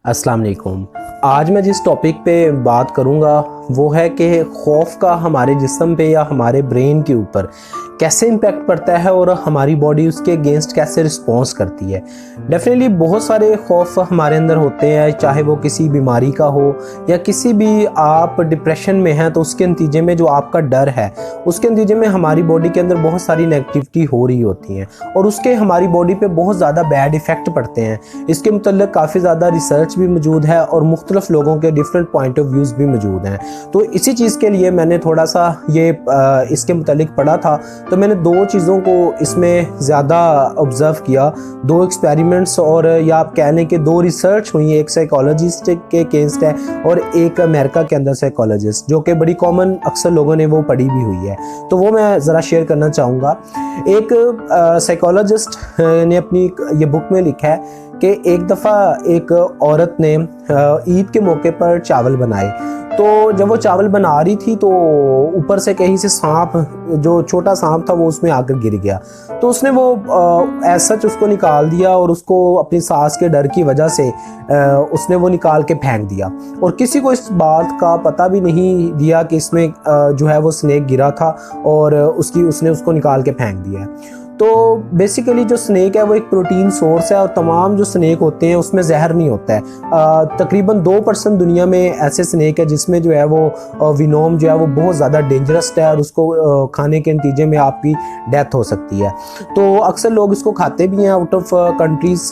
अस्सलाम वालेकुम। आज मैं जिस टॉपिक पे बात करूँगा वो है कि खौफ का हमारे जिस्म पे या हमारे ब्रेन के ऊपर कैसे इम्पैक्ट पड़ता है और हमारी बॉडी उसके अगेंस्ट कैसे रिस्पॉन्स करती है। डेफिनेटली बहुत सारे खौफ हमारे अंदर होते हैं, चाहे वो किसी बीमारी का हो या किसी भी आप डिप्रेशन में हैं तो उसके नतीजे में जो आपका डर है उसके नतीजे में हमारी बॉडी के अंदर बहुत सारी नेगेटिविटी हो रही होती हैं और उसके हमारी बॉडी पे बहुत ज़्यादा बैड इफ़ेक्ट पड़ते हैं। इसके मतलब काफ़ी ज़्यादा रिसर्च भी मौजूद है और मुख्तलिफ लोगों के डिफरेंट पॉइंट ऑफ व्यूज़ भी मौजूद हैं। तो इसी चीज़ के लिए मैंने थोड़ा सा ये इसके मुतालिक पढ़ा था, तो मैंने दो चीज़ों को इसमें ज़्यादा ऑब्ज़र्व किया, दो एक्सपेरिमेंट्स और या आप कह लें कि दो रिसर्च हुई, एक साइकोलॉजिस्ट के अगेंस्ट है और एक अमेरिका के अंदर साइकोलॉजिस्ट, जो कि बड़ी कॉमन अक्सर लोगों ने वो पढ़ी भी हुई है, तो वो मैं ज़रा शेयर करना चाहूँगा। एक साइकोलॉजिस्ट ने अपनी ये बुक में लिखा है कि एक दफ़ा एक औरत ने ईद के मौके पर चावल बनाए, तो जब वो चावल बना रही थी तो ऊपर से कहीं से सांप, जो छोटा सांप था वो उसमें आकर गिर गया, तो उसने वो एज सच उसको निकाल दिया और उसको अपनी सास के डर की वजह से उसने वो निकाल के फेंक दिया और किसी को इस बात का पता भी नहीं दिया कि इसमें जो है वो स्नेक गिरा था और उसने उसको निकाल के फेंक दिया। तो बेसिकली जो स्नेक है वो एक प्रोटीन सोर्स है और तमाम जो स्नेक होते हैं उसमें जहर नहीं होता है। तकरीबन 2% दुनिया में ऐसे स्नेक है जिसमें जो है वो विनोम जो है वो बहुत ज़्यादा डेंजरस है और उसको खाने के नतीजे में आपकी डेथ हो सकती है। तो अक्सर लोग इसको खाते भी हैं आउट ऑफ कंट्रीज़,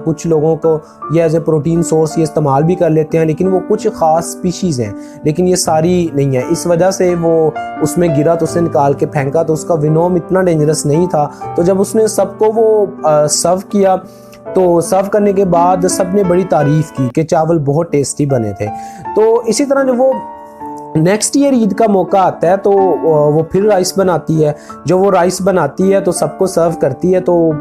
कुछ लोगों को ये एज ए प्रोटीन सोर्स ये इस्तेमाल भी कर लेते हैं, लेकिन वो कुछ ख़ास स्पीशीज़ हैं, लेकिन ये सारी नहीं है। इस वजह से वो उसमें गिरा तो उसे निकाल के फेंका, तो उसका विनोम इतना डेंजरस नहीं था। तो जब उसने सबको वो सर्व किया तो सर्व करने के बाद सबने बड़ी तारीफ़ की कि चावल बहुत टेस्टी बने थे। तो इसी तरह जब वो नेक्स्ट ईयर ईद का मौका आता है तो वो फिर राइस बनाती है। जब वो राइस बनाती है तो सबको सर्व करती है, तो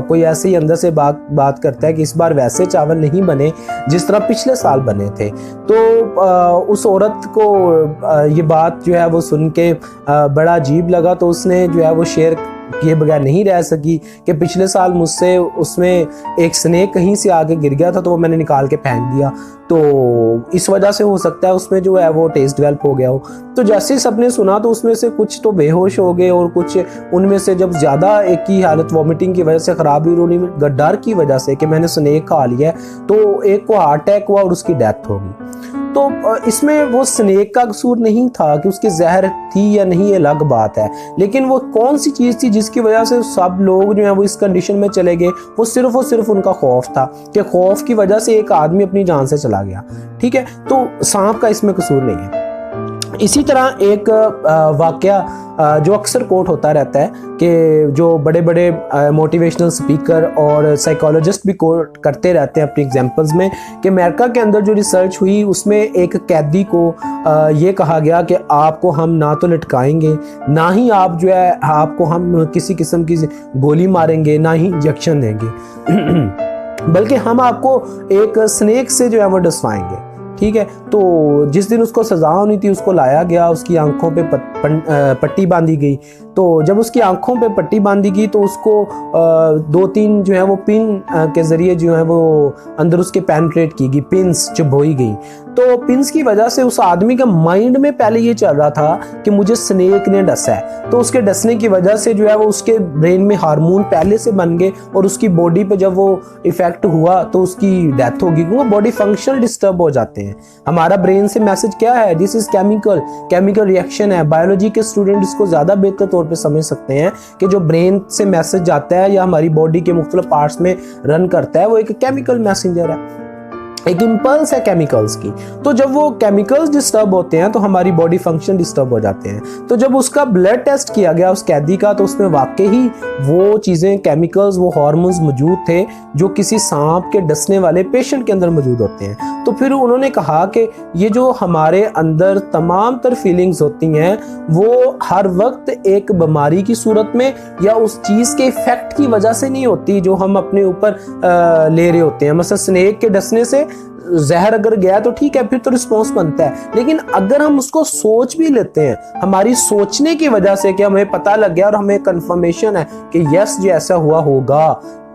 कोई ऐसे ही अंदर से बात करता है कि इस बार वैसे चावल नहीं बने जिस तरह पिछले साल बने थे। तो उस औरत को ये बात जो है वो सुन के बड़ा अजीब लगा, तो उसने जो है वो शेयर किए बगैर नहीं रह सकी कि पिछले साल मुझसे उसमें एक स्नेक कहीं से आके गिर गया था तो वो मैंने निकाल के फेंक दिया, तो इस वजह से हो सकता है उसमें जो है वो टेस्ट डेवलप हो गया हो। तो जैसे ही सबने सुना तो उसमें से कुछ तो बेहोश हो गए और कुछ उनमें से जब ज़्यादा एक की हालत वॉमिटिंग की वजह से ख़राब हुई, उन्होंने डर की वजह से कि मैंने स्नेक खा लिया है, तो एक को हार्ट अटैक हुआ और उसकी डेथ हो गई। तो इसमें वो स्नेक का कसूर नहीं था कि उसकी जहर थी या नहीं, ये अलग बात है, लेकिन वो कौन सी चीज़ थी जिसकी वजह से सब लोग जो है वो इस कंडीशन में चले गए, वो सिर्फ उनका खौफ था कि खौफ की वजह से एक आदमी अपनी जान से चला गया। ठीक है, तो सांप का इसमें कसूर नहीं है। इसी तरह एक वाकया जो अक्सर कोट होता रहता है कि जो बड़े बड़े मोटिवेशनल स्पीकर और साइकोलॉजिस्ट भी कोट करते रहते हैं अपनी एग्जांपल्स में, कि अमेरिका के अंदर जो रिसर्च हुई उसमें एक कैदी को ये कहा गया कि आपको हम ना तो लटकाएंगे, ना ही आप जो है आपको हम किसी किस्म की गोली मारेंगे, ना ही इंजेक्शन देंगे बल्कि हम आपको एक स्नेक से जो है वो डसवाएंगे। ठीक है, तो जिस दिन उसको सज़ा होनी थी उसको लाया गया, उसकी आंखों पे पट्टी बांधी गई। तो जब उसकी आंखों पे पट्टी बांधी गई तो उसको 2-3 जो है वो पिन के ज़रिए जो है वो अंदर उसके पेनिट्रेट की गई, पिन्स चुभोई गई। तो पिन्स की वजह से उस आदमी का माइंड में पहले ये चल रहा था कि मुझे स्नेक ने डसा है, तो उसके डसने की वजह से जो है वो उसके ब्रेन में हार्मोन पहले से बन गए और उसकी बॉडी पे जब वो इफेक्ट हुआ तो उसकी डेथ होगी, क्योंकि बॉडी फंक्शन डिस्टर्ब हो जाते हैं। हमारा ब्रेन से मैसेज क्या है, दिस इज केमिकल रिएक्शन है। बायोलॉजी के स्टूडेंट इसको ज़्यादा बेहतर तौर पे समझ सकते हैं कि जो ब्रेन से मैसेज जाता है या हमारी बॉडी के मुख्तलिफ पार्ट्स में रन करता है वो एक केमिकल मैसेंजर है, एक इम्पल्स है केमिकल्स की। तो जब वो केमिकल्स डिस्टर्ब होते हैं तो हमारी बॉडी फंक्शन डिस्टर्ब हो जाते हैं। तो जब उसका ब्लड टेस्ट किया गया उस कैदी का, तो उसमें वाकई ही वो चीज़ें, केमिकल्स, वो हार्मोन्स मौजूद थे जो किसी सांप के डसने वाले पेशेंट के अंदर मौजूद होते हैं। तो फिर उन्होंने कहा कि ये जो हमारे अंदर तमाम तर फीलिंग्स होती हैं वो हर वक्त एक बीमारी की सूरत में या उस चीज़ के इफेक्ट की वजह से नहीं होती जो हम अपने ऊपर ले रहे होते हैं। मतलब स्नेक के डसने से जहर अगर गया तो ठीक है, फिर तो रिस्पॉन्स बनता है, लेकिन अगर हम उसको सोच भी लेते हैं, हमारी सोचने की वजह से कि हमें पता लग गया और हमें कंफर्मेशन है कि यस जी ऐसा हुआ होगा,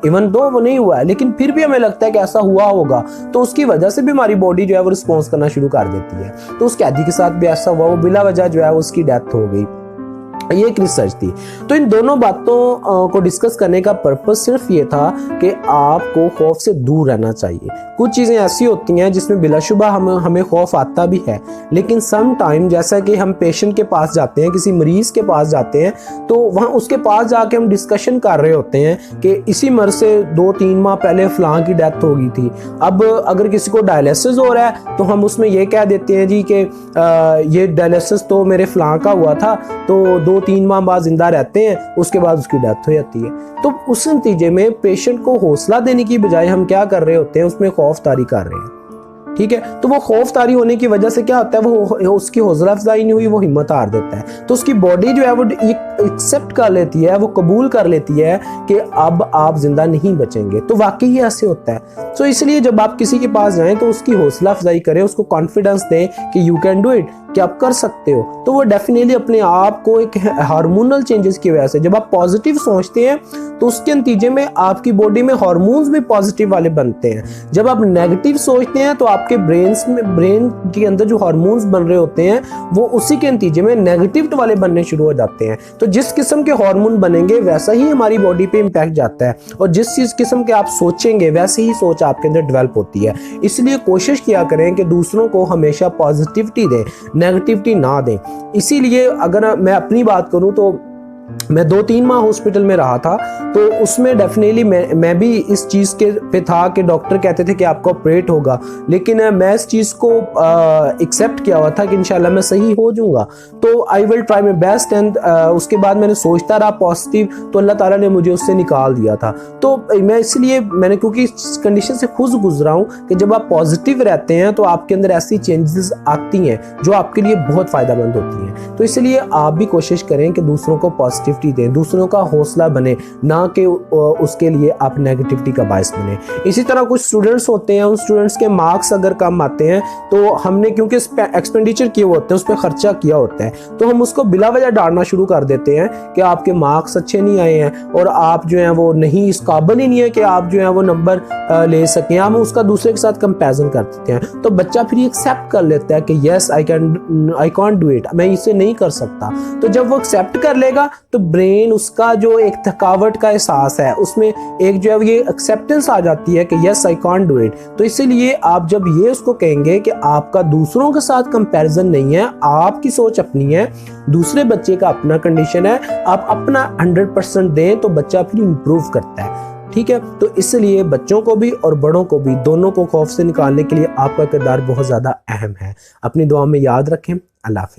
इवन दो वो नहीं हुआ है, लेकिन फिर भी हमें लगता है कि ऐसा हुआ होगा, तो उसकी वजह से भी हमारी बॉडी जो है वो रिस्पॉन्स करना शुरू कर देती है। तो उस कैदी के साथ भी ऐसा हुआ, वो बिला वजह जो है उसकी डेथ हो गई। ये एक रिसर्च थी। तो इन दोनों बातों को डिस्कस करने का पर्पस सिर्फ ये था कि आपको खौफ से दूर रहना चाहिए। कुछ चीज़ें ऐसी होती हैं जिसमें बिलाशुबा हमें खौफ आता भी है, लेकिन सम टाइम जैसा कि हम पेशेंट के पास जाते हैं, किसी मरीज़ के पास जाते हैं, तो वहाँ उसके पास जाके हम डिस्कशन कर रहे होते हैं कि इसी मर्ज से 2-3 माह पहले फ़लाँ की डेथ हो गई थी। अब अगर किसी को डायलिसिस हो रहा है तो हम उसमें ये कह देते हैं जी कि ये डायलिसिस तो मेरे फ़लाँ का हुआ था, तो 2-3 माह बाद जिंदा रहते हैं, उसके बाद उसकी डेथ हो जाती है। तो उस नतीजे में पेशेंट को हौसला देने की बजाय हम क्या कर रहे होते हैं, उसमें खौफतारी कर रहे हैं। ठीक है, तो वो खौफतारी होने की वजह से क्या होता है, वो उसकी हौसला अफजाई नहीं हुई, वो हिम्मत हार देता है। तो उसकी बॉडी जो है वो एक्सेप्ट कर लेती है, वो कबूल कर लेती है कि अब आप जिंदा नहीं बचेंगे। तो वाकई ऐसे होता है। तो इसलिए जब आप किसी के पास जाएं तो उसकी हौसला अफजाई करें, उसको कॉन्फिडेंस दें कि यू कैन डू इट, कि आप कर सकते हो। तो वो डेफिनेटली अपने आप को एक हार्मोनल चेंजेस की वजह से, जब आप पॉजिटिव सोचते हैं तो उसके नतीजे में आपकी बॉडी में हार्मोन्स भी पॉजिटिव वाले बनते हैं। जब आप नेगेटिव सोचते हैं तो आपके ब्रेन के अंदर जो हार्मोन्स बन रहे होते हैं वो उसी के नतीजे में नेगेटिव वाले बनने शुरू हो जाते हैं। तो जिस किस्म के हार्मोन बनेंगे वैसा ही हमारी बॉडी पे इम्पैक्ट जाता है, और जिस चीज किस्म के आप सोचेंगे वैसे ही सोच आपके अंदर डेवलप होती है। इसलिए कोशिश किया करें कि दूसरों को हमेशा पॉजिटिविटी दें, नेगेटिविटी ना दें। इसीलिए अगर मैं अपनी बात करूं तो मैं 2-3 माह हॉस्पिटल में रहा था, तो उसमें डेफिनेटली मैं भी इस चीज़ के पे था कि डॉक्टर कहते थे कि आपका ऑपरेट होगा, लेकिन मैं इस चीज़ को एक्सेप्ट किया हुआ था कि इंशाल्लाह मैं सही हो जाऊंगा। तो I will try my best, and उसके बाद मैंने सोचता रहा पॉजिटिव, तो अल्लाह ताला ने मुझे उससे निकाल दिया था। तो मैं इसलिए मैंने, क्योंकि इस कंडीशन से खुद गुजरा हूँ कि जब आप पॉजिटिव रहते हैं तो आपके अंदर ऐसी चेंजेस आती हैं जो आपके लिए बहुत फ़ायदेमंद होती हैं। तो इसलिए आप भी कोशिश करें कि दूसरों को पॉजिटिविटी दें, दूसरों का हौसला बने, ना कि उसके लिए आप नेगेटिविटी का बायस बने। इसी तरह कुछ स्टूडेंट्स होते हैं, उन स्टूडेंट्स के मार्क्स अगर कम आते हैं तो हमने क्योंकि एक्सपेंडिचर किए होते हैं, उस पर खर्चा किया होता है, तो हम उसको बिला वजह डांटना शुरू कर देते हैं कि आपके मार्क्स अच्छे नहीं आए हैं और आप जो है वो नहीं, इस काबिल ही नहीं है कि आप जो है वो नंबर ले सकें। हम उसका दूसरे के साथ कंपैरिजन कर देते हैं, तो बच्चा फिर एक्सेप्ट कर लेता है कि yes I can't do it, मैं इसे नहीं कर सकता। तो जब वो एक्सेप्ट कर लेगा तो ब्रेन उसका जो एक थकावट का एहसास है उसमें एक जो है ये एक्सेप्टेंस आ जाती है कि yes I can't do it. तो इसीलिए आप जब ये उसको कहेंगे कि आपका दूसरों के साथ कंपैरिजन नहीं है, आपकी सोच अपनी है, दूसरे बच्चे का अपना कंडीशन है, आप अपना 100% दें तो बच्चा फिर इंप्रूव करता है। ठीक है, तो इसलिए बच्चों को भी और बड़ों को भी, दोनों को खौफ से निकालने के लिए आपका किरदार बहुत ज्यादा अहम है। अपनी दुआ में याद रखें। अल्लाह हाफ़िज़।